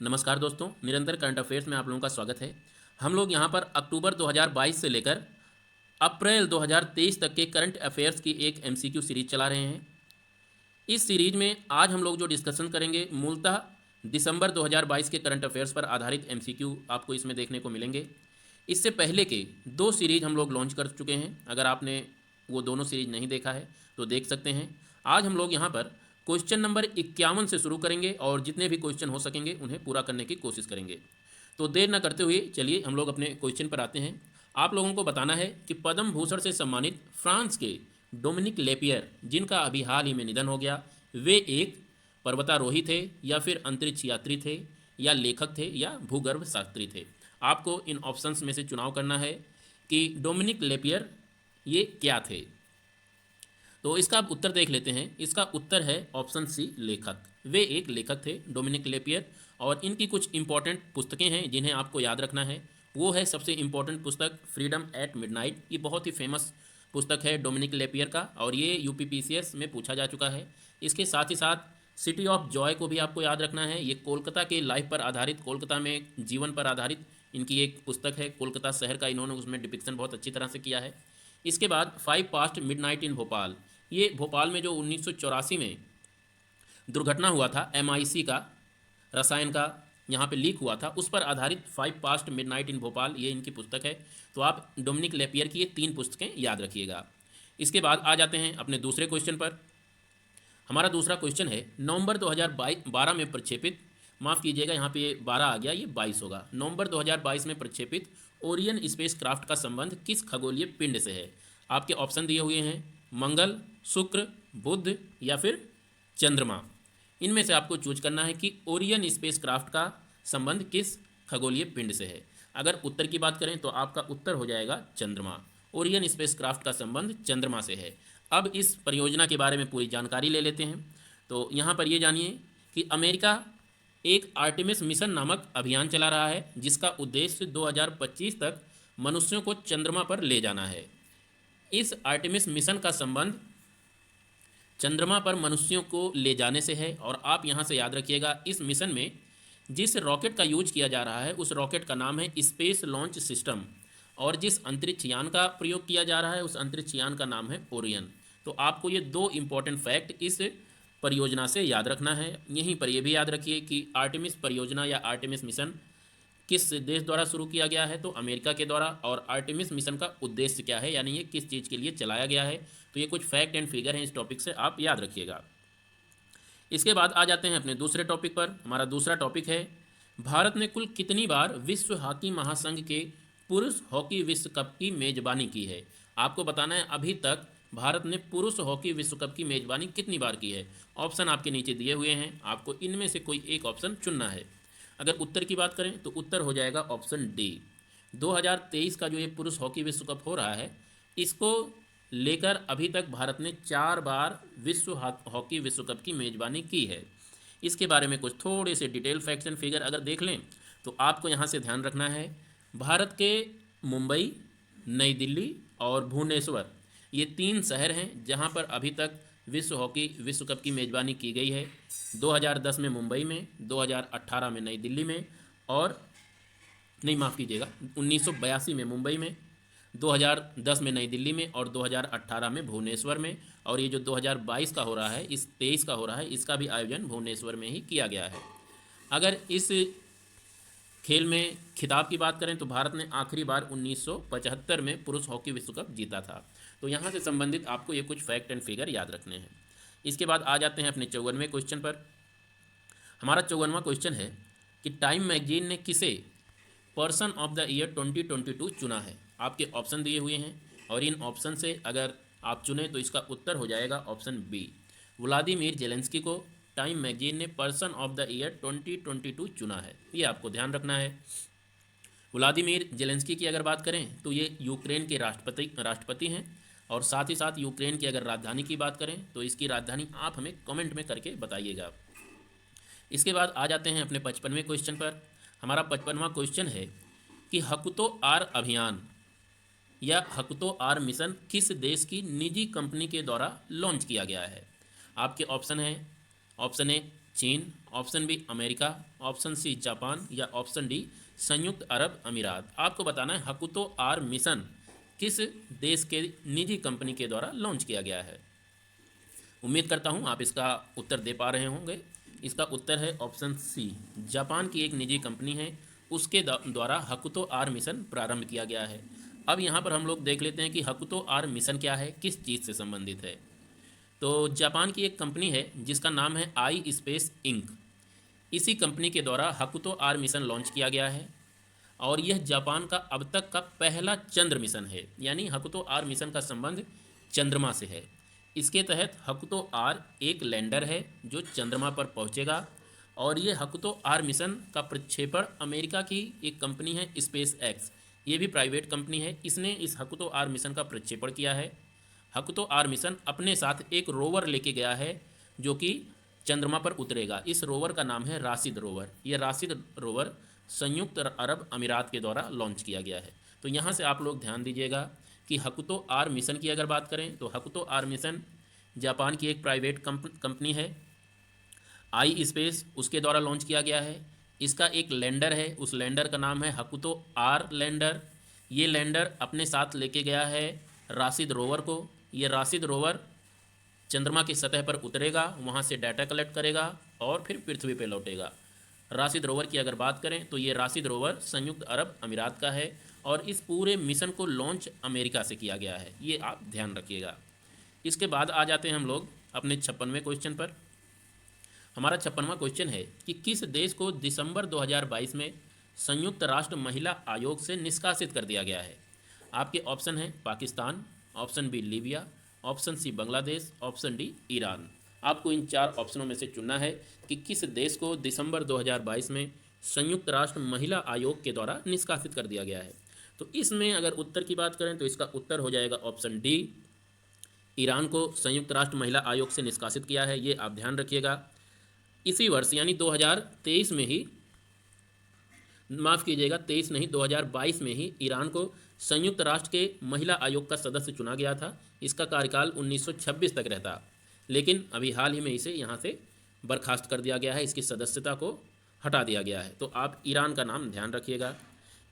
नमस्कार दोस्तों, निरंतर करंट अफेयर्स में आप लोगों का स्वागत है। हम लोग यहाँ पर अक्टूबर 2022 से लेकर अप्रैल 2023 तक के करंट अफेयर्स की एक एमसीक्यू सीरीज चला रहे हैं। इस सीरीज में आज हम लोग जो डिस्कशन करेंगे मूलतः दिसंबर 2022 के करंट अफेयर्स पर आधारित एमसीक्यू आपको इसमें देखने को मिलेंगे। इससे पहले के दो सीरीज हम लोग लॉन्च कर चुके हैं। अगर आपने वो दोनों सीरीज नहीं देखा है तो देख सकते हैं। आज हम लोग यहाँ पर क्वेश्चन नंबर 51 से शुरू करेंगे और जितने भी क्वेश्चन हो सकेंगे उन्हें पूरा करने की कोशिश करेंगे। तो देर न करते हुए चलिए हम लोग अपने क्वेश्चन पर आते हैं। आप लोगों को बताना है कि पद्म भूषण से सम्मानित फ्रांस के डोमिनिक लेपियर, जिनका अभी हाल ही में निधन हो गया, वे एक पर्वतारोही थे या फिर अंतरिक्ष यात्री थे या लेखक थे या भूगर्भ शास्त्री थे। आपको इन ऑप्शंस में से चुनाव करना है कि डोमिनिक लेपियर ये क्या थे। तो इसका आप उत्तर देख लेते हैं। इसका उत्तर है ऑप्शन सी, लेखक। वे एक लेखक थे डोमिनिक लेपियर, और इनकी कुछ इंपॉर्टेंट पुस्तकें हैं जिन्हें आपको याद रखना है। वो है सबसे इंपॉर्टेंट पुस्तक फ्रीडम एट मिडनाइट। ये बहुत ही फेमस पुस्तक है डोमिनिक लेपियर का, और ये यूपीपीसीएस में पूछा जा चुका है। इसके साथ ही साथ सिटी ऑफ जॉय को भी आपको याद रखना है। ये कोलकाता के लाइफ पर आधारित, कोलकाता में जीवन पर आधारित इनकी एक पुस्तक है। कोलकाता शहर का इन्होंने उसमें डिपिक्शन बहुत अच्छी तरह से किया है। इसके बाद 5 पास्ट मिडनाइट इन भोपाल। ये भोपाल में जो 1984 में दुर्घटना हुआ था, एमआईसी का रसायन का यहाँ पे लीक हुआ था, उस पर आधारित 5 पास्ट मिडनाइट इन भोपाल, ये इनकी पुस्तक है। तो आप डोमिनिक लेपियर की ये 3 पुस्तकें याद रखिएगा। इसके बाद आ जाते हैं अपने दूसरे क्वेश्चन पर। हमारा दूसरा क्वेश्चन है नवंबर 2012 में प्रक्षेपित, माफ़ कीजिएगा यहाँ पे ये 12 आ गया, ये 22 होगा। नवंबर 2022 में प्रक्षेपित ओरियन स्पेस क्राफ्ट का संबंध किस खगोलीय पिंड से है। आपके ऑप्शन दिए हुए हैं मंगल, शुक्र, बुध या फिर चंद्रमा। इनमें से आपको चूज करना है कि ओरियन स्पेस क्राफ्ट का संबंध किस खगोलीय पिंड से है। अगर उत्तर की बात करें तो आपका उत्तर हो जाएगा चंद्रमा। ओरियन स्पेस क्राफ्ट का संबंध चंद्रमा से है। अब इस परियोजना के बारे में पूरी जानकारी ले लेते हैं। तो यहाँ पर ये जानिए कि अमेरिका एक आर्टेमिस मिशन नामक अभियान चला रहा है, जिसका उद्देश्य 2025 तक मनुष्यों को चंद्रमा पर ले जाना है। इस आर्टेमिस मिशन का संबंध चंद्रमा पर मनुष्यों को ले जाने से है। और आप यहाँ से याद रखिएगा, इस मिशन में जिस रॉकेट का यूज किया जा रहा है उस रॉकेट का नाम है स्पेस लॉन्च सिस्टम, और जिस अंतरिक्ष यान का प्रयोग किया जा रहा है उस अंतरिक्ष यान का नाम है ओरियन। तो आपको ये 2 इंपॉर्टेंट फैक्ट इस परियोजना से याद रखना है। यहीं पर यह भी याद रखिए कि आर्टेमिस परियोजना या आर्टेमिस मिशन किस देश द्वारा शुरू किया गया है, तो अमेरिका के द्वारा। और आर्टेमिस मिशन का उद्देश्य क्या है, यानी ये किस चीज़ के लिए चलाया गया है। तो ये कुछ फैक्ट एंड फिगर हैं इस टॉपिक से, आप याद रखिएगा। इसके बाद आ जाते हैं अपने दूसरे टॉपिक पर। हमारा दूसरा टॉपिक है भारत ने कुल कितनी बार विश्व हॉकी महासंघ के पुरुष हॉकी विश्व कप की मेजबानी की है। आपको बताना है अभी तक भारत ने पुरुष हॉकी विश्व कप की मेजबानी कितनी बार की है। ऑप्शन आपके नीचे दिए हुए हैं, आपको इनमें से कोई एक ऑप्शन चुनना है। अगर उत्तर की बात करें तो उत्तर हो जाएगा ऑप्शन डी। 2023 का जो ये पुरुष हॉकी विश्व कप हो रहा है, इसको लेकर अभी तक भारत ने 4 बार विश्व हॉकी विश्व कप की मेजबानी की है। इसके बारे में कुछ थोड़े से डिटेल फैक्ट्स एंड फिगर अगर देख लें तो आपको यहाँ से ध्यान रखना है, भारत के मुंबई, नई दिल्ली और भुवनेश्वर, ये 3 शहर हैं जहाँ पर अभी तक विश्व हॉकी विश्व कप की मेज़बानी की गई है। 2010 में मुंबई में, 2018 में नई दिल्ली में, और नहीं माफ़ कीजिएगा 1982 में मुंबई में, 2010 में नई दिल्ली में और 2018 में भुवनेश्वर में। और ये जो 2022 का हो रहा है, इस 23 का हो रहा है, इसका भी आयोजन भुवनेश्वर में ही किया गया है। अगर इस खेल में खिताब की बात करें तो भारत ने आखिरी बार 1975 में पुरुष हॉकी विश्व कप जीता था। तो यहाँ से संबंधित आपको ये कुछ फैक्ट एंड फिगर याद रखने हैं। इसके बाद आ जाते हैं अपने 54वें क्वेश्चन पर। हमारा 54वां क्वेश्चन है कि टाइम मैगजीन ने किसे पर्सन ऑफ द ईयर 2022 चुना है। आपके ऑप्शन दिए हुए हैं और इन ऑप्शन से अगर आप चुने तो इसका उत्तर हो जाएगा ऑप्शन बी। व्लादिमीर जेलेंस्की को टाइम मैगजीन ने पर्सन ऑफ द ईयर 2022 चुना है, ये आपको ध्यान रखना है। व्लादिमीर जेलेंस्की की अगर बात करें तो ये यूक्रेन के राष्ट्रपति हैं, और साथ ही साथ यूक्रेन की अगर राजधानी की बात करें तो इसकी राजधानी आप हमें कमेंट में करके बताइएगा। इसके बाद आ जाते हैं अपने 55वें क्वेश्चन पर। हमारा 55वां क्वेश्चन है कि हकुतो आर अभियान या हकुतो आर मिशन किस देश की निजी कंपनी के द्वारा लॉन्च किया गया है। आपके ऑप्शन हैं, ऑप्शन ए चीन, option B America, option C Japan या ऑप्शन डी संयुक्त अरब अमीरात। आपको बताना है हकुतो आर मिशन किस देश के निजी कंपनी के द्वारा लॉन्च किया गया है। उम्मीद करता हूँ आप इसका उत्तर दे पा रहे होंगे। इसका उत्तर है ऑप्शन सी, जापान की एक निजी कंपनी है, उसके द्वारा हकुतो आर मिशन प्रारंभ किया गया है। अब यहाँ पर हम लोग देख लेते हैं कि हकुतो आर मिशन क्या है, किस चीज़ से संबंधित है। तो जापान की एक कंपनी है जिसका नाम है आई स्पेस इंक। इसी कंपनी के द्वारा हकुतो आर मिशन लॉन्च किया गया है और यह जापान का अब तक का पहला चंद्र मिशन है, यानी हकुतो आर मिशन का संबंध चंद्रमा से है। इसके तहत हकुतो आर एक लैंडर है जो चंद्रमा पर पहुंचेगा और ये हकुतो आर मिशन का प्रक्षेपण अमेरिका की एक कंपनी है स्पेस एक्स, ये भी प्राइवेट कंपनी है, इसने इस हकुतो आर मिशन का प्रक्षेपण किया है। हकुतो आर मिशन अपने साथ एक रोवर लेके गया है जो कि चंद्रमा पर उतरेगा। इस रोवर का नाम है राशिद रोवर। यह राशिद रोवर संयुक्त अरब अमीरात के द्वारा लॉन्च किया गया है। तो यहाँ से आप लोग ध्यान दीजिएगा कि हकुतो आर मिशन की अगर बात करें तो हकुतो आर मिशन जापान की एक प्राइवेट कंपनी है आई स्पेस, उसके द्वारा लॉन्च किया गया है। इसका एक लैंडर है, उस लैंडर का नाम है हकुतो आर लैंडर। ये लैंडर अपने साथ लेके गया है राशिद रोवर को। ये राशिद रोवर चंद्रमा की सतह पर उतरेगा, वहाँ से डाटा कलेक्ट करेगा और फिर पृथ्वी पर लौटेगा। राशिद रोवर की अगर बात करें तो ये राशिद रोवर संयुक्त अरब अमीरात का है और इस पूरे मिशन को लॉन्च अमेरिका से किया गया है, ये आप ध्यान रखिएगा। इसके बाद आ जाते हैं हम लोग अपने 56वें क्वेश्चन पर। हमारा 56वां क्वेश्चन है कि किस देश को दिसंबर 2022 में संयुक्त राष्ट्र महिला आयोग से निष्कासित कर दिया गया है। आपके ऑप्शन हैं Pakistan, option B Libya, option C Bangladesh, option D Iran. आपको इन 4 ऑप्शनों में से चुनना है कि किस देश को दिसंबर 2022 में संयुक्त राष्ट्र महिला आयोग के द्वारा निष्कासित कर दिया गया है। तो इसमें अगर उत्तर की बात करें तो इसका उत्तर हो जाएगा ऑप्शन डी, ईरान को संयुक्त राष्ट्र महिला आयोग से निष्कासित किया है, ये आप ध्यान रखिएगा। इसी वर्ष यानी 2023 में ही, माफ़ कीजिएगा 23 नहीं 2022 में ही ईरान को संयुक्त राष्ट्र के महिला आयोग का सदस्य चुना गया था। इसका कार्यकाल 1926 तक रहता, लेकिन अभी हाल ही में इसे यहाँ से बर्खास्त कर दिया गया है, इसकी सदस्यता को हटा दिया गया है। तो आप ईरान का नाम ध्यान रखिएगा।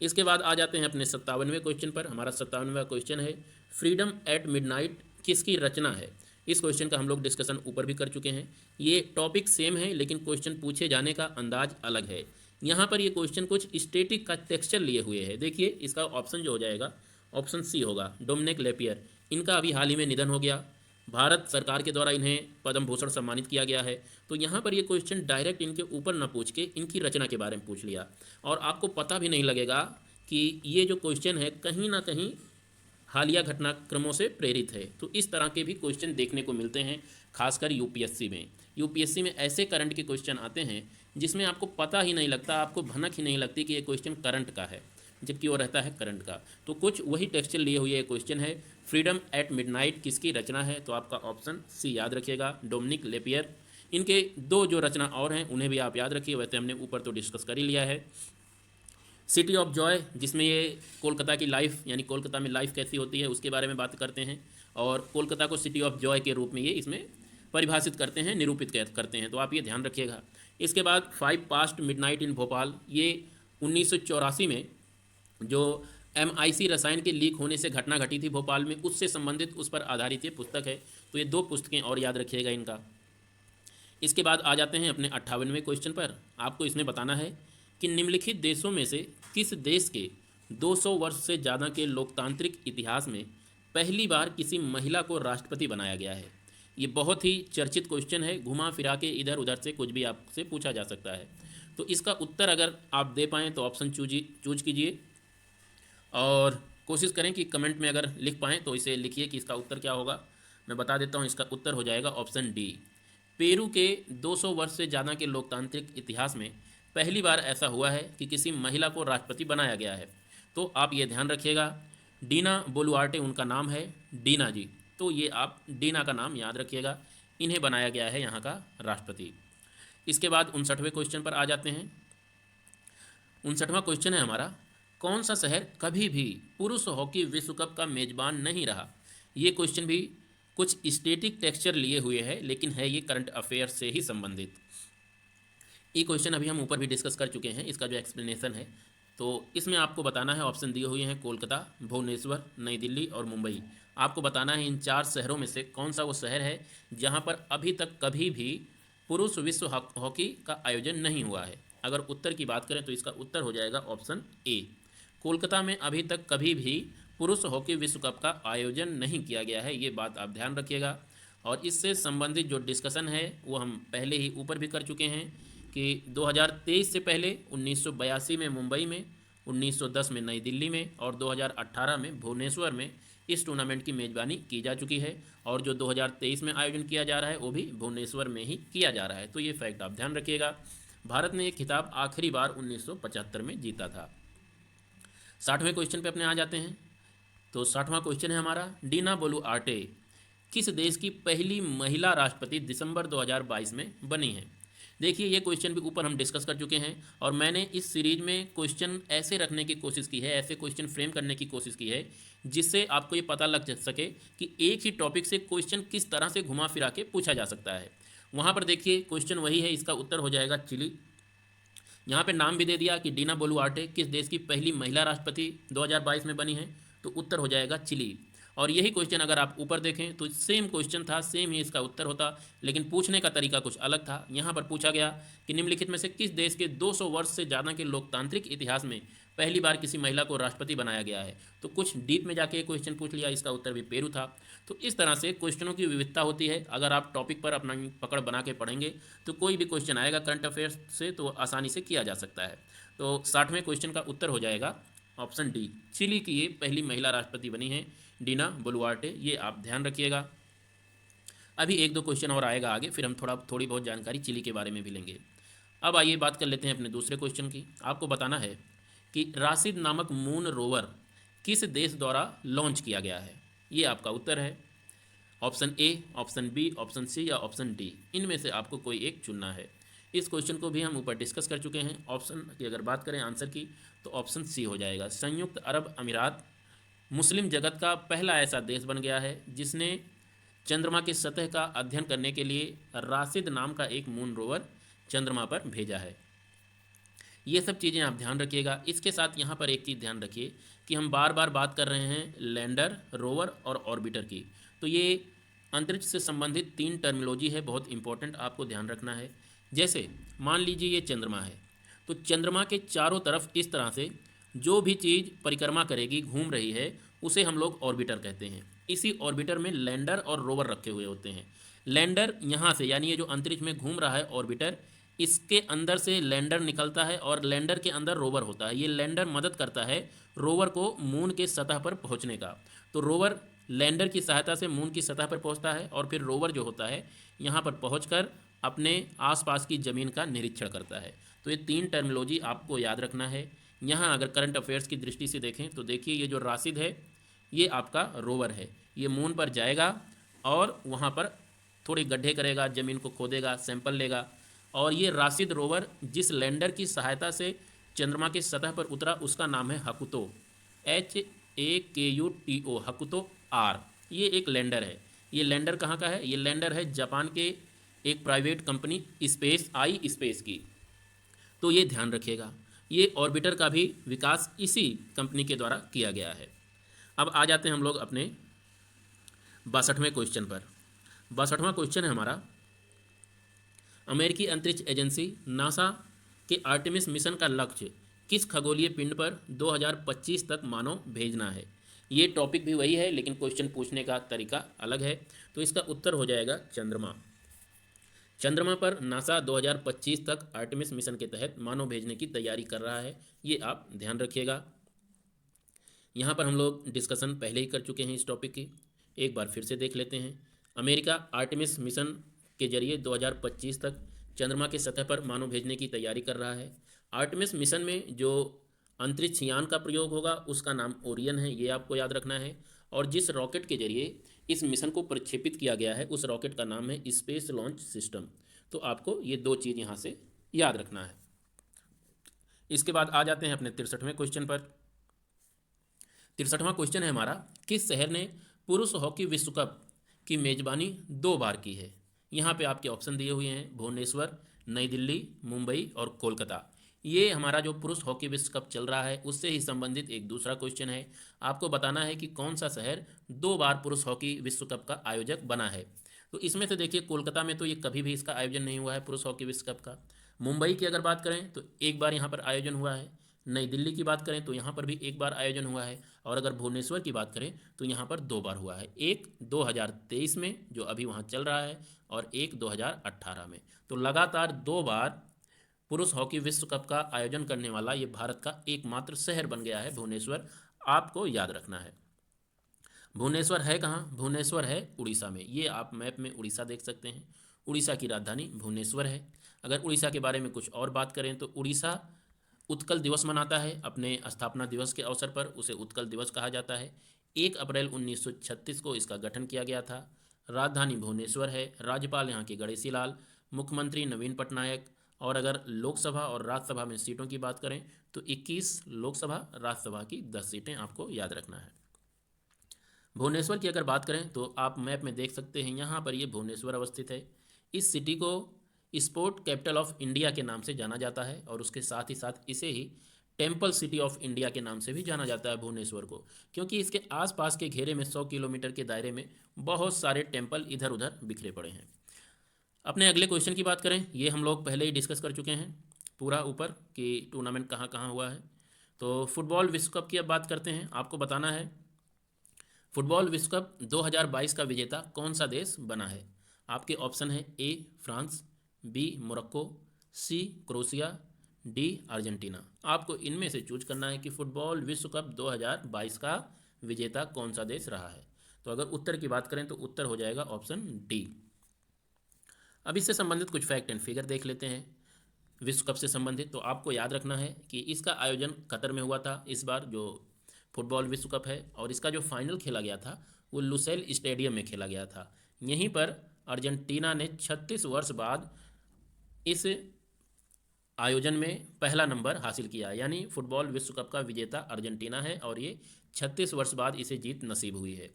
इसके बाद आ जाते हैं अपने 57वें क्वेश्चन पर। हमारा 57वां क्वेश्चन है फ्रीडम एट मिडनाइट किसकी रचना है। इस क्वेश्चन का हम लोग डिस्कशन ऊपर भी कर चुके हैं। ये टॉपिक सेम है लेकिन क्वेश्चन पूछे जाने का अंदाज अलग है। यहाँ पर ये क्वेश्चन कुछ स्टैटिक का टेक्सचर लिए हुए है। देखिए इसका ऑप्शन जो हो जाएगा ऑप्शन सी होगा, डोमिनिक लेपियर। इनका अभी हाल ही में निधन हो गया, भारत सरकार के द्वारा इन्हें पद्म भूषण सम्मानित किया गया है। तो यहाँ पर ये क्वेश्चन डायरेक्ट इनके ऊपर ना पूछ के इनकी रचना के बारे में पूछ लिया और आपको पता भी नहीं लगेगा कि ये जो क्वेश्चन है कहीं ना कहीं हालिया घटनाक्रमों से प्रेरित है। तो इस तरह के भी क्वेश्चन देखने को मिलते हैं, खासकर यूपीएससी में। यूपीएससी में ऐसे करंट के क्वेश्चन आते हैं जिसमें आपको पता ही नहीं लगता, आपको भनक ही नहीं लगती कि ये क्वेश्चन करंट का है, जबकि वो रहता है करंट का। तो कुछ वही टेक्सचर लिए हुए क्वेश्चन है। फ्रीडम एट मिडनाइट किसकी रचना है, तो आपका ऑप्शन सी याद रखिएगा, डोमिनिक लेपियर। इनके 2 जो रचना और हैं उन्हें भी आप याद रखिए, वैसे हमने ऊपर तो डिस्कस कर ही लिया है। सिटी ऑफ जॉय, जिसमें ये कोलकाता की लाइफ यानी कोलकाता में लाइफ कैसी होती है उसके बारे में बात करते हैं और कोलकाता को सिटी ऑफ जॉय के रूप में ये इसमें परिभाषित करते हैं, निरूपित करते हैं। तो आप ये ध्यान रखिएगा। इसके बाद 5 पास्ट मिडनाइट इन भोपाल, ये 1984 में जो MIC रसायन के लीक होने से घटना घटी थी भोपाल में, उससे संबंधित उस पर आधारित ये पुस्तक है। तो ये 2 पुस्तकें और याद रखिएगा इनका। इसके बाद आ जाते हैं अपने 58वें क्वेश्चन पर। आपको इसमें बताना है कि निम्नलिखित देशों में से किस देश के 200 वर्ष से ज़्यादा के लोकतांत्रिक इतिहास में पहली बार किसी महिला को राष्ट्रपति बनाया गया है। ये बहुत ही चर्चित क्वेश्चन है, घुमा फिरा के इधर उधर से कुछ भी आपसे पूछा जा सकता है। तो इसका उत्तर अगर आप दे पाएँ तो ऑप्शन चूज कीजिए और कोशिश करें कि कमेंट में अगर लिख पाएँ तो इसे लिखिए कि इसका उत्तर क्या होगा। मैं बता देता हूँ, इसका उत्तर हो जाएगा ऑप्शन डी। पेरू के 200 वर्ष से ज़्यादा के लोकतांत्रिक इतिहास में पहली बार ऐसा हुआ है कि किसी महिला को राष्ट्रपति बनाया गया है। तो आप ये ध्यान रखिएगा, डीना बोलुआर्टे उनका नाम है, डीना जी। तो ये आप डीना का नाम याद रखिएगा, इन्हें बनाया गया है यहाँ का राष्ट्रपति। इसके बाद 59वें क्वेश्चन पर आ जाते हैं। 59वां क्वेश्चन है हमारा, कौन सा शहर कभी भी पुरुष हॉकी विश्व कप का मेज़बान नहीं रहा। ये क्वेश्चन भी कुछ स्टैटिक टेक्सचर लिए हुए है लेकिन है ये करंट अफेयर से ही संबंधित। ये क्वेश्चन अभी हम ऊपर भी डिस्कस कर चुके हैं, इसका जो एक्सप्लेनेशन है। तो इसमें आपको बताना है, ऑप्शन दिए हुए हैं कोलकाता, भुवनेश्वर, नई दिल्ली और मुंबई। आपको बताना है इन 4 शहरों में से कौन सा वो शहर है जहाँ पर अभी तक कभी भी पुरुष विश्व हॉकी का आयोजन नहीं हुआ है। अगर उत्तर की बात करें तो इसका उत्तर हो जाएगा ऑप्शन ए। कोलकाता में अभी तक कभी भी पुरुष हॉकी विश्व कप का आयोजन नहीं किया गया है, ये बात आप ध्यान रखिएगा। और इससे संबंधित जो डिस्कशन है वो हम पहले ही ऊपर भी कर चुके हैं कि 2023 से पहले 1982 में मुंबई में, 1910 में नई दिल्ली में और 2018 में भुवनेश्वर में इस टूर्नामेंट की मेज़बानी की जा चुकी है। और जो 2023 में आयोजन किया जा रहा है वो भी भुवनेश्वर में ही किया जा रहा है। तो ये फैक्ट आप ध्यान रखिएगा। भारत ने ये खिताब आखिरी बार 1975 में जीता था। 60वें क्वेश्चन पे अपने आ जाते हैं। तो 60वां क्वेश्चन है हमारा, डीना बोलुआर्टे किस देश की पहली महिला राष्ट्रपति दिसंबर 2022 में बनी है। देखिए ये क्वेश्चन भी ऊपर हम डिस्कस कर चुके हैं और मैंने इस सीरीज में क्वेश्चन ऐसे रखने की कोशिश की है, ऐसे क्वेश्चन फ्रेम करने की कोशिश की है जिससे आपको ये पता लग सके कि एक ही टॉपिक से क्वेश्चन किस तरह से घुमा फिरा के पूछा जा सकता है। वहाँ पर देखिए क्वेश्चन वही है, इसका उत्तर हो जाएगा चिली। यहाँ पे नाम भी दे दिया कि डीना बोलुआर्टे किस देश की पहली महिला राष्ट्रपति 2022 में बनी है, तो उत्तर हो जाएगा चिली। और यही क्वेश्चन अगर आप ऊपर देखें तो सेम क्वेश्चन था, सेम ही इसका उत्तर होता, लेकिन पूछने का तरीका कुछ अलग था। यहाँ पर पूछा गया कि निम्नलिखित में से किस देश के 200 वर्ष से ज़्यादा के लोकतांत्रिक इतिहास में पहली बार किसी महिला को राष्ट्रपति बनाया गया है। तो कुछ डीप में जाके क्वेश्चन पूछ लिया, इसका उत्तर भी पेरू था। तो इस तरह से क्वेश्चनों की विविधता होती है। अगर आप टॉपिक पर अपना पकड़ बना के पढ़ेंगे तो कोई भी क्वेश्चन आएगा करंट अफेयर्स से तो आसानी से किया जा सकता है। तो 60वें क्वेश्चन का उत्तर हो जाएगा ऑप्शन डी, चिली की ये पहली महिला राष्ट्रपति बनी है डीना बोलुआर्टे, ये आप ध्यान रखिएगा। अभी एक दो क्वेश्चन और आएगा आगे, फिर हम थोड़ी बहुत जानकारी चिली के बारे में भी लेंगे। अब आइए बात कर लेते हैं अपने दूसरे क्वेश्चन की। आपको बताना है कि राशिद नामक मून रोवर किस देश द्वारा लॉन्च किया गया है। ये आपका उत्तर है option A, option B, option C या ऑप्शन डी। इनमें से आपको कोई एक चुनना है। इस क्वेश्चन को भी हम ऊपर डिस्कस कर चुके हैं। ऑप्शन की अगर बात करें आंसर की तो ऑप्शन सी हो जाएगा। संयुक्त अरब अमीरात मुस्लिम जगत का पहला ऐसा देश बन गया है जिसने चंद्रमा की सतह का अध्ययन करने के लिए राशिद नाम का एक मून रोवर चंद्रमा पर भेजा है। ये सब चीज़ें आप ध्यान रखिएगा। इसके साथ यहाँ पर एक चीज़ ध्यान रखिए कि हम बार बार बात कर रहे हैं लैंडर, रोवर और ऑर्बिटर की। तो ये अंतरिक्ष से संबंधित 3 टर्मिनोलॉजी है, बहुत इंपॉर्टेंट, आपको ध्यान रखना है। जैसे मान लीजिए ये चंद्रमा है, तो चंद्रमा के चारों तरफ इस तरह से जो भी चीज़ परिक्रमा करेगी, घूम रही है, उसे हम लोग ऑर्बिटर कहते हैं। इसी ऑर्बिटर में लैंडर और रोवर रखे हुए होते हैं। लैंडर यहाँ से, यानी ये जो अंतरिक्ष में घूम रहा है ऑर्बिटर, इसके अंदर से लैंडर निकलता है और लैंडर के अंदर रोवर होता है। ये लैंडर मदद करता है रोवर को मून के सतह पर पहुँचने का। तो रोवर लैंडर की सहायता से मून की सतह पर पहुँचता है और फिर रोवर जो होता है यहाँ पर पहुँचकर अपने आसपास की ज़मीन का निरीक्षण करता है। तो ये 3 टर्मिनोलॉजी आपको याद रखना है। यहाँ अगर करंट अफेयर्स की दृष्टि से देखें तो देखिए ये जो राशिद है ये आपका रोवर है। ये मून पर जाएगा और वहाँ पर थोड़े गड्ढे करेगा, ज़मीन को खोदेगा, सैंपल लेगा। और ये राशिद रोवर जिस लैंडर की सहायता से चंद्रमा की सतह पर उतरा उसका नाम है हकुतो, HAKUTO, हकुतो R। ये एक लैंडर है। ये लैंडर कहाँ का है? ये लैंडर है जापान के एक प्राइवेट कंपनी स्पेस की। तो ये ध्यान रखिएगा। ये ऑर्बिटर का भी विकास इसी कंपनी के द्वारा किया गया है। अब आ जाते हैं हम लोग अपने 62वें क्वेश्चन पर। 62वां क्वेश्चन है हमारा, अमेरिकी अंतरिक्ष एजेंसी नासा के आर्टेमिस मिशन का लक्ष्य किस खगोलीय पिंड पर 2025 तक मानव भेजना है। ये टॉपिक भी वही है लेकिन क्वेश्चन पूछने का तरीका अलग है। तो इसका उत्तर हो जाएगा चंद्रमा। चंद्रमा पर नासा 2025 तक आर्टेमिस मिशन के तहत मानव भेजने की तैयारी कर रहा है, ये आप ध्यान रखिएगा। यहाँ पर हम लोग डिस्कशन पहले ही कर चुके हैं इस टॉपिक की, एक बार फिर से देख लेते हैं। अमेरिका आर्टेमिस मिशन के जरिए 2025 तक चंद्रमा के सतह पर मानव भेजने की तैयारी कर रहा है। आर्टेमिस मिशन में जो अंतरिक्ष यान का प्रयोग होगा उसका नाम ओरियन है, ये आपको याद रखना है। और जिस रॉकेट के जरिए इस मिशन को प्रक्षेपित किया गया है उस रॉकेट का नाम है स्पेस लॉन्च सिस्टम। तो आपको ये 2 चीज़ यहाँ से याद रखना है। इसके बाद आ जाते हैं अपने 63वें क्वेश्चन पर। 63वां क्वेश्चन है हमारा, किस शहर ने पुरुष हॉकी विश्व कप की मेजबानी 2 बार की है। यहाँ पे आपके ऑप्शन दिए हुए हैं भुवनेश्वर, नई दिल्ली, मुंबई और कोलकाता। ये हमारा जो पुरुष हॉकी विश्व कप चल रहा है उससे ही संबंधित एक दूसरा क्वेश्चन है। आपको बताना है कि कौन सा शहर 2 बार पुरुष हॉकी विश्व कप का आयोजक बना है। तो इसमें से देखिए, कोलकाता में तो ये कभी भी इसका आयोजन नहीं हुआ है पुरुष हॉकी विश्व कप का। मुंबई की अगर बात करें तो एक बार यहाँ पर आयोजन हुआ है। नई दिल्ली की बात करें तो यहाँ पर भी एक बार आयोजन हुआ है। और अगर भुवनेश्वर की बात करें तो यहाँ पर 2 बार हुआ है, एक 2023 में जो अभी वहाँ चल रहा है, और एक 2018 में। तो लगातार 2 बार पुरुष हॉकी विश्व कप का आयोजन करने वाला ये भारत का एकमात्र शहर बन गया है भुवनेश्वर। आपको याद रखना है। भुवनेश्वर है कहाँ? भुवनेश्वर है उड़ीसा में। ये आप मैप में उड़ीसा देख सकते हैं। उड़ीसा की राजधानी भुवनेश्वर है। अगर उड़ीसा के बारे में कुछ और बात करें तो उड़ीसा उत्कल दिवस मनाता है अपने स्थापना दिवस के अवसर पर, उसे उत्कल दिवस कहा जाता है। 1 अप्रैल 1936 को इसका गठन किया गया था। राजधानी भुवनेश्वर है। राज्यपाल यहाँ के गणेशी लाल, मुख्यमंत्री नवीन पटनायक। और अगर लोकसभा और राज्यसभा में सीटों की बात करें तो 21 लोकसभा, राज्यसभा की 10 सीटें आपको याद रखना है। भुवनेश्वर की अगर बात करें तो आप मैप में देख सकते हैं, यहाँ पर ये भुवनेश्वर अवस्थित है। इस सिटी को स्पोर्ट कैपिटल ऑफ इंडिया के नाम से जाना जाता है, और उसके साथ ही साथ इसे ही टेम्पल सिटी ऑफ इंडिया के नाम से भी जाना जाता है भुवनेश्वर को, क्योंकि इसके आसपास के घेरे में 100 किलोमीटर के दायरे में बहुत सारे टेम्पल इधर उधर बिखरे पड़े हैं। अपने अगले क्वेश्चन की बात करें, ये हम लोग पहले ही डिस्कस कर चुके हैं पूरा ऊपर कि टूर्नामेंट कहाँ कहाँ हुआ है। तो फुटबॉल विश्व कप की अब बात करते हैं। आपको बताना है फुटबॉल विश्व कप 2022 का विजेता कौन सा देश बना है। आपके ऑप्शन है: A France, B Morocco, C Croatia, D Argentina. आपको इनमें से चूज करना है कि फुटबॉल विश्व कप 2022 का विजेता कौन सा देश रहा है। तो अगर उत्तर की बात करें तो उत्तर हो जाएगा ऑप्शन डी। अब इससे संबंधित कुछ फैक्ट एंड फिगर देख लेते हैं विश्व कप से संबंधित। तो आपको याद रखना है कि इसका आयोजन कतर में हुआ था इस बार जो फुटबॉल विश्व कप है, और इसका जो फाइनल खेला गया था वो लुसेल स्टेडियम में खेला गया था। यहीं पर अर्जेंटीना ने 36 वर्ष बाद इस आयोजन में पहला नंबर हासिल किया, यानी फुटबॉल विश्व कप का विजेता अर्जेंटीना है, और ये 36 वर्ष बाद इसे जीत नसीब हुई है।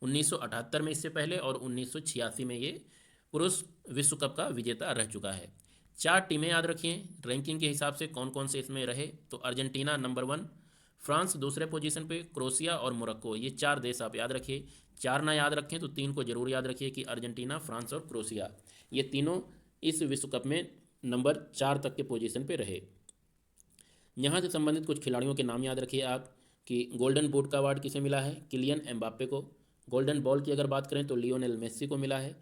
1978 में इससे पहले और 1986 में ये पुरुष विश्व कप का विजेता रह चुका है। 4 टीमें याद रखिए रैंकिंग के हिसाब से कौन कौन से इसमें रहे। तो अर्जेंटीना नंबर 1, फ्रांस दूसरे पोजीशन पे, क्रोशिया और मोरक्को, ये 4 देश आप याद रखिए। 4 ना याद रखें तो 3 को जरूर याद रखिए कि अर्जेंटीना, फ्रांस और क्रोशिया, ये तीनों इस विश्व कप में नंबर 4 तक के पोजीशन पे रहे। यहाँ से संबंधित कुछ खिलाड़ियों के नाम याद रखिए आप कि गोल्डन बूट का अवार्ड किसे मिला है? किलियन एम्बाप्पे को। गोल्डन बॉल की अगर बात करें तो लियोनेल मेस्सी को मिला है।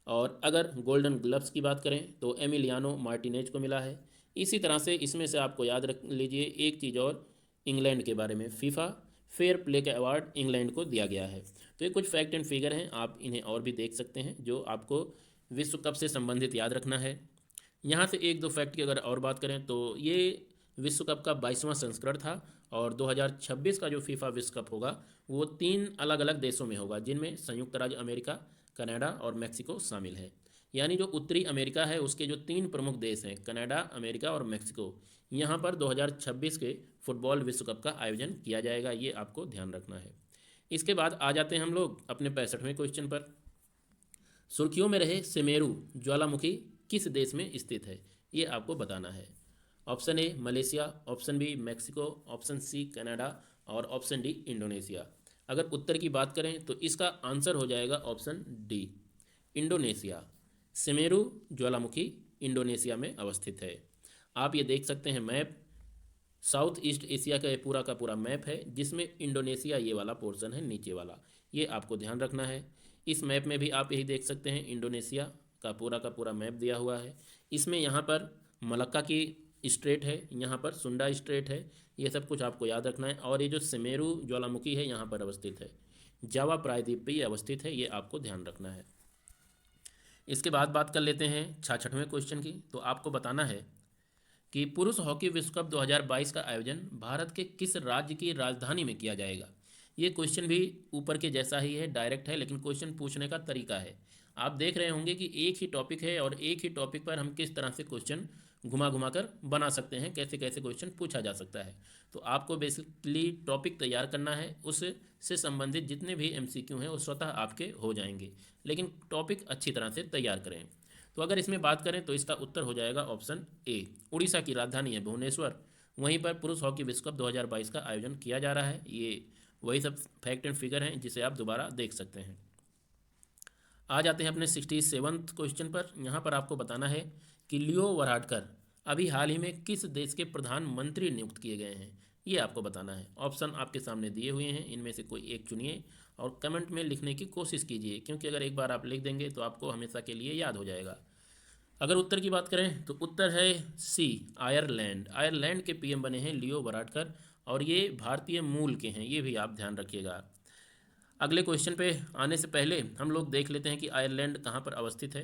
और अगर गोल्डन ग्लव्स की बात करें तो एमिलियानो मार्टिनेज को मिला है। इसी तरह से इसमें से आपको याद रख लीजिए एक चीज़ और, इंग्लैंड के बारे में फीफा फेयर प्ले का अवार्ड इंग्लैंड को दिया गया है। तो ये कुछ फैक्ट एंड फिगर हैं, आप इन्हें और भी देख सकते हैं जो आपको विश्व कप से संबंधित याद रखना है। यहाँ से एक दो फैक्ट की अगर और बात करें तो ये विश्व कप का 22वां संस्करण था, और 2026 का जो फीफा विश्व कप होगा वो 3 अलग अलग देशों में होगा, जिनमें संयुक्त राज्य अमेरिका, कनाडा और मैक्सिको शामिल है। यानी जो उत्तरी अमेरिका है उसके जो 3 प्रमुख देश हैं, कनाडा, अमेरिका और मैक्सिको, यहाँ पर 2026 के फुटबॉल विश्व कप का आयोजन किया जाएगा, ये आपको ध्यान रखना है। इसके बाद आ जाते हैं हम लोग अपने 65वें क्वेश्चन पर। सुर्खियों में रहे सेमेरू ज्वालामुखी किस देश में स्थित है, ये आपको बताना है। Option A Malaysia, option B Mexico, option C Canada और ऑप्शन डी इंडोनेशिया। अगर उत्तर की बात करें तो इसका आंसर हो जाएगा ऑप्शन डी, इंडोनेशिया। सेमेरू ज्वालामुखी इंडोनेशिया में अवस्थित है। आप ये देख सकते हैं मैप, साउथ ईस्ट एशिया का पूरा मैप है, जिसमें इंडोनेशिया ये वाला पोर्शन है नीचे वाला, ये आपको ध्यान रखना है। इस मैप में भी आप यही देख सकते हैं इंडोनेशिया का पूरा मैप दिया हुआ है। इसमें यहाँ पर मलक्का की स्ट्रेट है, यहाँ पर सुंडा स्ट्रेट है, ये सब कुछ आपको याद रखना है। और ये जो सेमेरू ज्वालामुखी है यहाँ पर अवस्थित है, जावा प्रायद्वीप पे ये अवस्थित है, ये आपको ध्यान रखना है। इसके बाद बात कर लेते हैं 66वें क्वेश्चन की। तो आपको बताना है कि पुरुष हॉकी विश्व कप 2022 का आयोजन भारत के किस राज्य की राजधानी में किया जाएगा। ये क्वेश्चन भी ऊपर के जैसा ही है, डायरेक्ट है, लेकिन क्वेश्चन पूछने का तरीका है। आप देख रहे होंगे कि एक ही टॉपिक है और एक ही टॉपिक पर हम किस तरह से क्वेश्चन घुमा घुमा कर बना सकते हैं, कैसे कैसे क्वेश्चन पूछा जा सकता है। तो आपको बेसिकली टॉपिक तैयार करना है, उससे संबंधित जितने भी एमसीक्यू हैं वो स्वतः आपके हो जाएंगे, लेकिन टॉपिक अच्छी तरह से तैयार करें। तो तो अगर इसमें बात करें तो इसका उत्तर हो जाएगा ऑप्शन ए। उड़ीसा की राजधानी है भुवनेश्वर, वहीं पर पुरुष हॉकी विश्व कप 2022 का आयोजन किया जा रहा है। ये वही सब फैक्ट एंड फिगर हैं जिसे आप दोबारा देख सकते हैं। आ जाते हैं अपने 67th क्वेश्चन पर। यहाँ पर आपको बताना है कि लियो वराडकर अभी हाल ही में किस देश के प्रधानमंत्री नियुक्त किए गए हैं, ये आपको बताना है। ऑप्शन आपके सामने दिए हुए हैं, इनमें से कोई एक चुनिए और कमेंट में लिखने की कोशिश कीजिए, क्योंकि अगर एक बार आप लिख देंगे तो आपको हमेशा के लिए याद हो जाएगा। अगर उत्तर की बात करें तो उत्तर है सी, आयरलैंड। आयरलैंड के पीएम बने हैं लियो वराडकर और ये भारतीय मूल के हैं, ये भी आप ध्यान रखिएगा। अगले क्वेश्चन पे आने से पहले हम लोग देख लेते हैं कि आयरलैंड कहाँ पर अवस्थित है।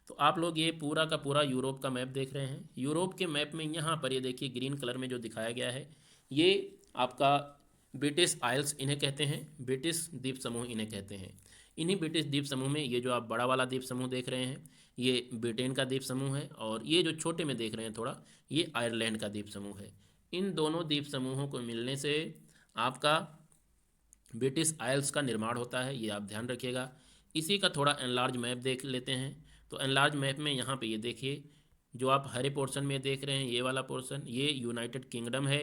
तो आप लोग ये पूरा का पूरा यूरोप का मैप देख रहे हैं। यूरोप के मैप में यहाँ पर ये देखिए ग्रीन कलर में जो दिखाया गया है, ये आपका ब्रिटिश आइल्स इन्हें कहते हैं, ब्रिटिश द्वीप समूह इन्हें कहते हैं। इन्हीं ब्रिटिश द्वीप समूह में ये जो आप बड़ा वाला द्वीप समूह देख रहे हैं, ये ब्रिटेन का द्वीप समूह है, और ये जो छोटे में देख रहे हैं थोड़ा, ये आयरलैंड का द्वीप समूह है। इन दोनों द्वीप समूहों को मिलने से आपका ब्रिटिश आइल्स का निर्माण होता है, ये आप ध्यान रखिएगा। इसी का थोड़ा एनलार्ज मैप देख लेते हैं। तो एनलार्ज मैप में यहाँ पे ये देखिए, जो आप हरे पोर्शन में देख रहे हैं, ये वाला पोर्शन ये यूनाइटेड किंगडम है,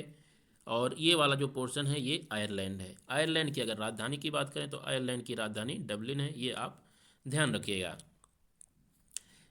और ये वाला जो पोर्शन है ये आयरलैंड है। आयरलैंड की अगर राजधानी की बात करें तो आयरलैंड की राजधानी डबलिन है, ये आप ध्यान रखिएगा।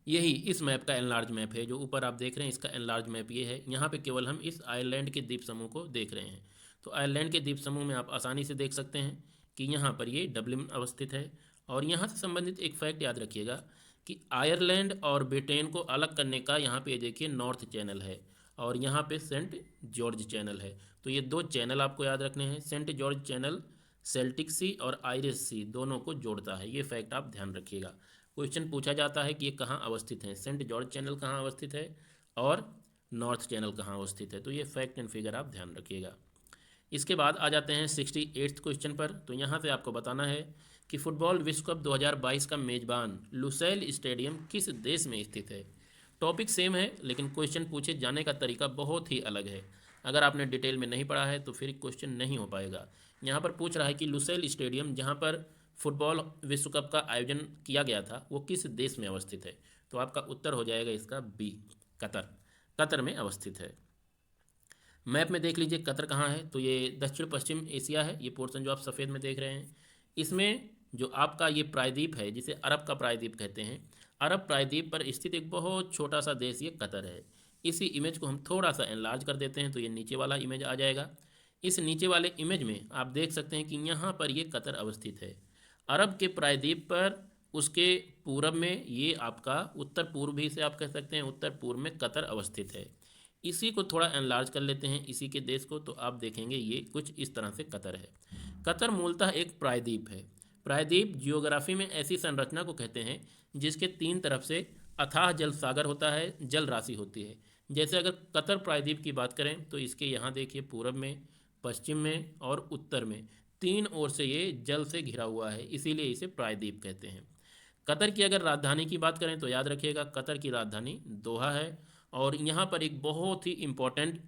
यही इस मैप का एनलार्ज मैप है, जो ऊपर आप देख रहे हैं, इसका एनलार्ज मैप ये है। यहाँ पे केवल हम इस आयरलैंड के द्वीप समूह को देख रहे हैं। तो आयरलैंड के द्वीप समूह में आप आसानी से देख सकते हैं कि यहाँ पर ये डबलिन अवस्थित है। और यहाँ से संबंधित एक फैक्ट याद रखिएगा कि आयरलैंड और ब्रिटेन को अलग करने का यहाँ पे देखिए नॉर्थ चैनल है, और यहाँ पे सेंट जॉर्ज चैनल है। तो ये दो चैनल आपको याद रखने हैं। सेंट जॉर्ज चैनल सेल्टिक सी और आयरिश सी दोनों को जोड़ता है, ये फैक्ट आप ध्यान रखिएगा। क्वेश्चन पूछा जाता है कि ये कहाँ अवस्थित है, सेंट जॉर्ज चैनल कहाँ अवस्थित है और नॉर्थ चैनल कहाँ अवस्थित है। तो ये फैक्ट एंड फिगर आप ध्यान रखिएगा। इसके बाद आ जाते हैं 68th क्वेश्चन पर। तो यहाँ से आपको बताना है कि फुटबॉल विश्व कप 2022 का मेजबान लुसेल स्टेडियम किस देश में स्थित है। टॉपिक सेम है, लेकिन क्वेश्चन पूछे जाने का तरीका बहुत ही अलग है। अगर आपने डिटेल में नहीं पढ़ा है तो फिर क्वेश्चन नहीं हो पाएगा। यहाँ पर पूछ रहा है कि लुसेल स्टेडियम, जहाँ पर फुटबॉल विश्व कप का आयोजन किया गया था, वो किस देश में अवस्थित है। तो आपका उत्तर हो जाएगा इसका बी, कतर। कतर में अवस्थित है। मैप में देख लीजिए कतर कहाँ है। तो ये दक्षिण पश्चिम एशिया है, ये पोर्शन जो आप सफ़ेद में देख रहे हैं। इसमें जो आपका ये प्रायद्वीप है, जिसे अरब का प्रायद्वीप कहते हैं, अरब प्रायद्वीप पर स्थित एक बहुत छोटा सा देश ये कतर है। इसी इमेज को हम थोड़ा सा एनलार्ज कर देते हैं तो ये नीचे वाला इमेज आ जाएगा। इस नीचे वाले इमेज में आप देख सकते हैं कि यहाँ पर ये कतर अवस्थित है। अरब के प्रायद्वीप पर उसके पूरब में ये आपका उत्तर पूर्व भी से आप कह सकते हैं, उत्तर पूर्व में कतर अवस्थित है। इसी को थोड़ा एनलार्ज कर लेते हैं, इसी के देश को, तो आप देखेंगे ये कुछ इस तरह से कतर है। कतर मूलतः एक प्रायद्वीप है। प्रायद्वीप जियोग्राफी में ऐसी संरचना को कहते हैं जिसके तीन तरफ से अथाह जल सागर होता है, जल राशि होती है। जैसे अगर कतर प्रायद्वीप की बात करें तो इसके यहाँ देखिए पूरब में, पश्चिम में और उत्तर में तीन ओर से ये जल से घिरा हुआ है, इसीलिए इसे प्रायद्वीप कहते हैं। कतर की अगर राजधानी की बात करें तो याद रखिएगा कतर की राजधानी दोहा है। और यहाँ पर एक बहुत ही इम्पोर्टेंट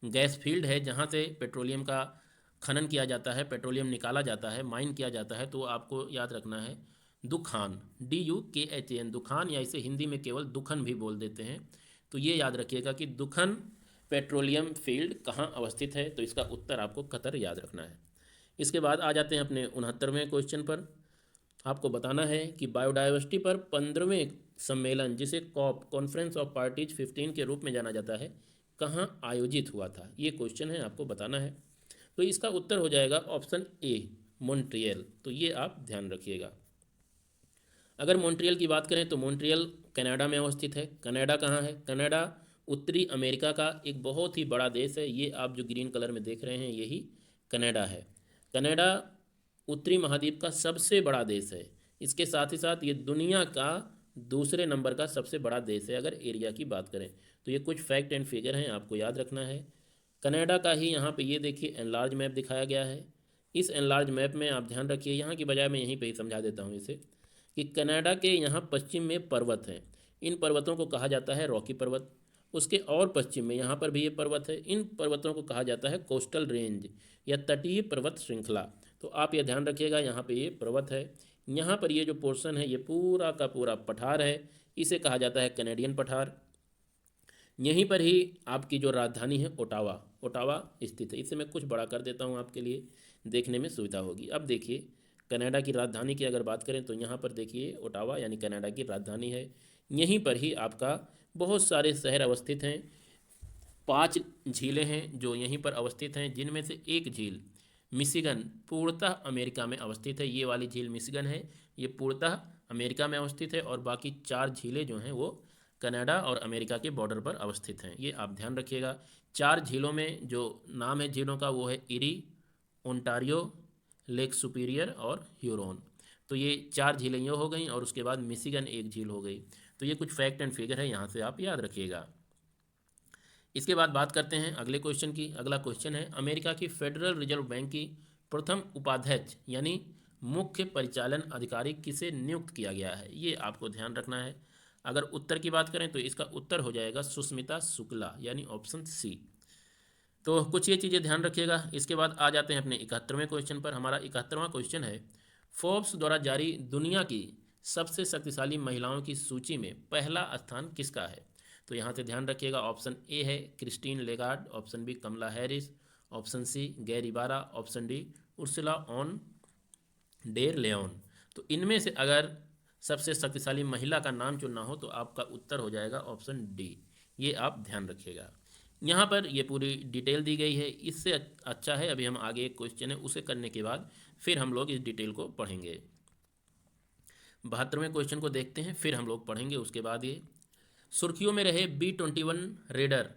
गैस फील्ड है जहाँ से पेट्रोलियम का खनन किया जाता है, पेट्रोलियम निकाला जाता है, माइन किया जाता है। तो आपको याद रखना है दुखान, DUKHAN, दुखान, या इसे हिंदी में केवल दुखन भी बोल देते हैं। तो ये याद रखिएगा कि दुखन पेट्रोलियम फील्ड कहाँ अवस्थित है। तो इसका उत्तर आपको कतर याद रखना है। इसके बाद आ जाते हैं अपने 69वें क्वेश्चन पर। आपको बताना है कि बायोडाइवर्सिटी पर 15वें सम्मेलन, जिसे कॉप, कॉन्फ्रेंस ऑफ पार्टीज 15 के रूप में जाना जाता है, कहाँ आयोजित हुआ था। ये क्वेश्चन है, आपको बताना है। तो इसका उत्तर हो जाएगा ऑप्शन ए, मॉन्ट्रियल। तो ये आप ध्यान रखिएगा। अगर मॉन्ट्रियल की बात करें तो मॉन्ट्रियल कनाडा में अवस्थित है। कनाडा कहाँ है? कनाडा उत्तरी अमेरिका का एक बहुत ही बड़ा देश है। ये आप जो ग्रीन कलर में देख रहे हैं यही कनाडा है। कनाडा उत्तरी महाद्वीप का सबसे बड़ा देश है। इसके साथ ही साथ ये दुनिया का दूसरे नंबर का सबसे बड़ा देश है अगर एरिया की बात करें। तो ये कुछ फैक्ट एंड फिगर हैं, आपको याद रखना है। कनाडा का ही यहाँ पे ये देखिए एनलार्ज मैप दिखाया गया है। इस एनलार्ज मैप में आप ध्यान रखिए, यहाँ की बजाय मैं यहीं पे ही समझा देता हूँ इसे, कि कनाडा के यहाँ पश्चिम में पर्वत हैं। इन पर्वतों को कहा जाता है रॉकी पर्वत। उसके और पश्चिम में यहाँ पर भी ये पर्वत है। इन पर्वतों को कहा जाता है कोस्टल रेंज या तटीय पर्वत श्रृंखला। तो आप ये ध्यान रखिएगा, यहाँ पे ये पर्वत है। यहाँ पर ये जो पोर्शन है ये पूरा का पूरा पठार है। इसे कहा जाता है कैनेडियन पठार। यहीं पर ही आपकी जो राजधानी है ओटावा, ओटावा स्थित है। इसे मैं कुछ बड़ा कर देता हूँ आपके लिए, देखने में सुविधा होगी। अब देखिए कनाडा की राजधानी की अगर बात करें तो यहाँ पर देखिए ओटावा यानी कनाडा की राजधानी है। यहीं पर ही आपका बहुत सारे शहर अवस्थित हैं। 5 झीलें हैं जो यहीं पर अवस्थित हैं, जिनमें से एक झील मिशिगन पूर्णतः अमेरिका में अवस्थित है। ये वाली झील मिशिगन है, ये पूर्णतः अमेरिका में अवस्थित है, और बाकी 4 झीलें जो हैं वो कनाडा और अमेरिका के बॉर्डर पर अवस्थित हैं। ये आप ध्यान रखिएगा। 4 झीलों में जो नाम है झीलों का वो है इरी, ओंटारियो, लेक सुपीरियर और ह्यूरोन। तो ये 4 झीलें ये हो गई, और उसके बाद मिशिगन एक झील हो गई। तो ये कुछ फैक्ट एंड फिगर है, यहाँ से आप याद रखिएगा। इसके बाद बात करते हैं अगले क्वेश्चन की। अगला क्वेश्चन है अमेरिका की फेडरल रिजर्व बैंक की प्रथम उपाध्यक्ष यानी मुख्य परिचालन अधिकारी किसे नियुक्त किया गया है, ये आपको ध्यान रखना है। अगर उत्तर की बात करें तो इसका उत्तर हो जाएगा सुष्मिता शुक्ला यानी ऑप्शन सी। तो कुछ ये चीज़ें ध्यान रखिएगा। इसके बाद आ जाते हैं अपने 71वें क्वेश्चन पर। हमारा 71वां क्वेश्चन है फोर्ब्स द्वारा जारी दुनिया की सबसे शक्तिशाली महिलाओं की सूची में पहला स्थान किसका है। तो यहाँ से ध्यान रखिएगा। ऑप्शन ए है Christine Lagarde, option B Kamala Harris, option C Gary Barra, option D Ursula von der Leyen. तो इनमें से अगर सबसे शक्तिशाली महिला का नाम चुनना हो तो आपका उत्तर हो जाएगा ऑप्शन डी। ये आप ध्यान रखिएगा। यहाँ पर ये पूरी डिटेल दी गई है। इससे अच्छा है अभी हम आगे एक क्वेश्चन है उसे करने के बाद फिर हम लोग इस डिटेल को पढ़ेंगे। 72वें क्वेश्चन को देखते हैं, फिर हम लोग पढ़ेंगे उसके बाद। ये सुर्खियों में रहे B-21 रेडर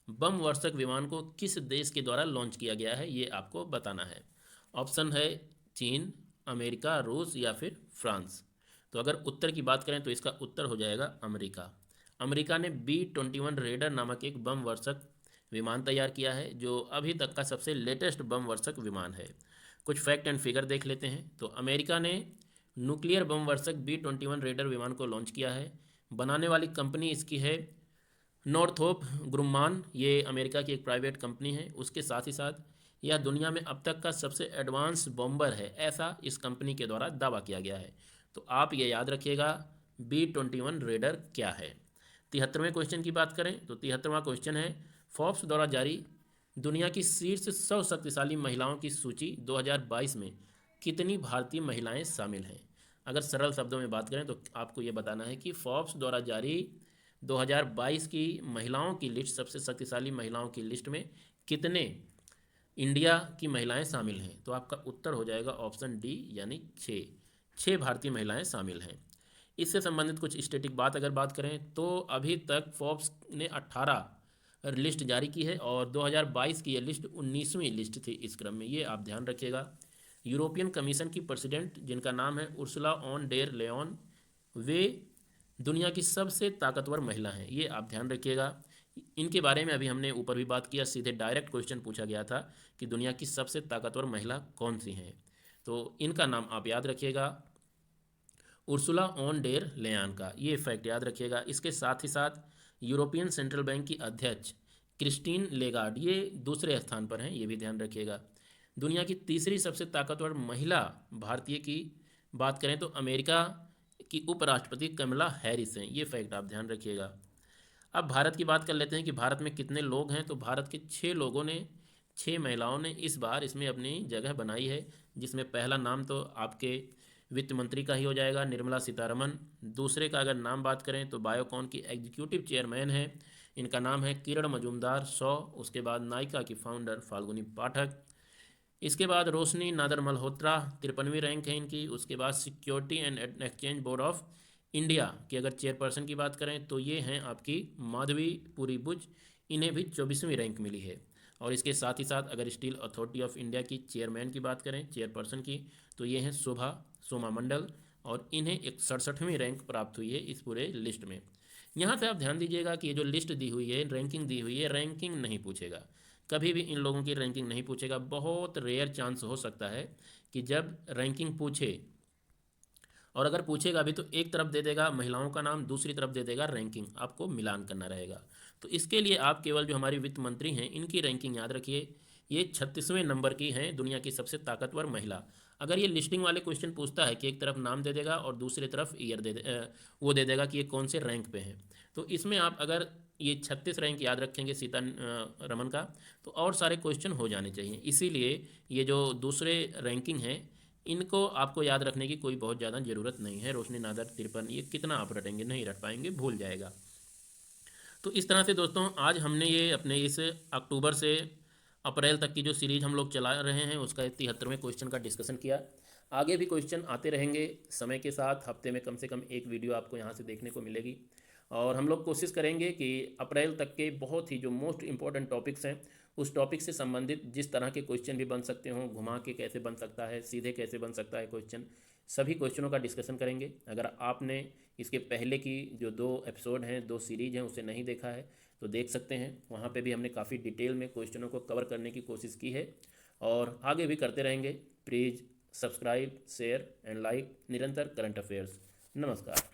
बम वर्षक विमान को किस देश के द्वारा लॉन्च किया गया है, ये आपको बताना है। ऑप्शन है चीन, अमेरिका, रूस या फिर फ्रांस। तो अगर उत्तर की बात करें तो इसका उत्तर हो जाएगा अमेरिका। अमेरिका ने B-21 रेडर नामक एक बम वर्षक विमान तैयार किया है, जो अभी तक का सबसे लेटेस्ट बम वर्षक विमान है। कुछ फैक्ट एंड फिगर देख लेते हैं। तो अमेरिका ने न्यूक्लियर बम वर्षक B-21 रेडर विमान को लॉन्च किया है। बनाने वाली कंपनी इसकी है नॉर्थोप ग्रुमान, ये अमेरिका की एक प्राइवेट कंपनी है। उसके साथ ही साथ यह दुनिया में अब तक का सबसे एडवांस बॉम्बर है, ऐसा इस कंपनी के द्वारा दावा किया गया है। तो आप ये याद रखिएगा B-21 रेडर क्या है। 73वें क्वेश्चन की बात करें तो 73वां क्वेश्चन है फोर्ब्स द्वारा जारी दुनिया की शीर्ष 100 शक्तिशाली महिलाओं की सूची 2022 में कितनी भारतीय महिलाएं शामिल हैं। अगर सरल शब्दों में बात करें तो आपको ये बताना है कि फोर्ब्स द्वारा जारी 2022 की महिलाओं की लिस्ट, सबसे शक्तिशाली महिलाओं की लिस्ट में कितने इंडिया की महिलाएं शामिल हैं। तो आपका उत्तर हो जाएगा ऑप्शन डी यानी 6 भारतीय महिलाएं शामिल हैं। इससे संबंधित कुछ स्टैटिक बात अगर बात करें तो अभी तक फोर्ब्स ने 18 लिस्ट जारी की है, और 2022 की ये लिस्ट 19वीं लिस्ट थी इस क्रम में, ये आप ध्यान रखिएगा। यूरोपियन कमीशन की प्रेसिडेंट जिनका नाम है उर्सुला ऑन डेर लेओन, वे दुनिया की सबसे ताकतवर महिला हैं, ये आप ध्यान रखिएगा। इनके बारे में अभी हमने ऊपर भी बात किया, सीधे डायरेक्ट क्वेश्चन पूछा गया था कि दुनिया की सबसे ताकतवर महिला कौन सी हैं। तो इनका नाम आप याद रखिएगा उर्सुला ऑन डेर लेयान का, ये फैक्ट याद रखिएगा। इसके साथ ही साथ यूरोपियन सेंट्रल बैंक की अध्यक्ष क्रिस्टीन लेगार्ड, ये दूसरे स्थान पर हैं, ये भी ध्यान रखिएगा। दुनिया की तीसरी सबसे ताकतवर महिला भारतीय की बात करें तो अमेरिका की उपराष्ट्रपति कमला हैरिस हैं, ये फैक्ट आप ध्यान रखिएगा। अब भारत की बात कर लेते हैं कि भारत में कितने लोग हैं। तो भारत के 6 लोगों ने, 6 महिलाओं ने इस बार इसमें अपनी जगह बनाई है, जिसमें पहला नाम तो आपके वित्त मंत्री का ही हो जाएगा, निर्मला सीतारमन। दूसरे का अगर नाम बात करें तो बायोकॉन की एग्जीक्यूटिव चेयरमैन है, इनका नाम है किरण मजूमदार 100। उसके बाद नायका की फाउंडर फाल्गुनी पाठक। इसके बाद रोशनी नादर मल्होत्रा 53वीं रैंक है इनकी। उसके बाद security and exchange board of India की अगर चेयरपर्सन की बात करें तो ये हैं आपकी माधवी पुरी बुच, इन्हें भी 24वीं रैंक मिली है। और इसके साथ ही साथ अगर स्टील अथॉरिटी ऑफ इंडिया की चेयरमैन की बात करें, चेयरपर्सन की, तो ये हैं शोभा सोमा मंडल, और इन्हें एक 67वीं रैंक प्राप्त हुई है इस पूरे लिस्ट में। यहाँ से आप ध्यान दीजिएगा कि ये जो लिस्ट दी हुई है, रैंकिंग दी हुई है, रैंकिंग नहीं पूछेगा, कभी भी इन लोगों की रैंकिंग नहीं पूछेगा। बहुत रेयर चांस हो सकता है कि जब रैंकिंग पूछे, और अगर पूछेगा भी तो एक तरफ दे देगा महिलाओं का नाम, दूसरी तरफ दे देगा रैंकिंग, आपको मिलान करना रहेगा। तो इसके लिए आप केवल जो हमारी वित्त मंत्री हैं इनकी रैंकिंग याद रखिए ये 36वें नंबर की हैं, दुनिया की सबसे ताकतवर महिला। अगर ये लिस्टिंग वाले क्वेश्चन पूछता है कि एक तरफ नाम दे देगा और दूसरी तरफ ईयर वो दे देगा कि ये कौन से रैंक पे हैं, तो इसमें आप अगर ये 36 रैंक याद रखेंगे सीता रमन का, तो और सारे क्वेश्चन हो जाने चाहिए। इसीलिए ये जो दूसरे रैंकिंग हैं, इनको आपको याद रखने की कोई बहुत ज़्यादा ज़रूरत नहीं है। रोशनी नादर 53, ये कितना आप रटेंगे, नहीं रट पाएंगे, भूल जाएगा। तो इस तरह से दोस्तों आज हमने ये अपने इस अक्टूबर से अप्रैल तक की जो सीरीज़ हम लोग चला रहे हैं उसका 73वें क्वेश्चन का डिस्कशन किया। आगे भी क्वेश्चन आते रहेंगे समय के साथ, हफ्ते में कम से कम एक वीडियो आपको यहाँ से देखने को मिलेगी। और हम लोग कोशिश करेंगे कि अप्रैल तक के बहुत ही जो मोस्ट इम्पॉर्टेंट टॉपिक्स हैं उस टॉपिक से संबंधित जिस तरह के क्वेश्चन भी बन सकते हों, घुमा के कैसे बन सकता है, सीधे कैसे बन सकता है क्वेश्चन, सभी क्वेश्चनों का डिस्कशन करेंगे। अगर आपने इसके पहले की जो 2 एपिसोड हैं, 2 सीरीज़ हैं, उसे नहीं देखा है तो देख सकते हैं। वहाँ पे भी हमने काफ़ी डिटेल में क्वेश्चनों को कवर करने की कोशिश की है और आगे भी करते रहेंगे। Please subscribe, share and like निरंतर करंट अफेयर्स। नमस्कार।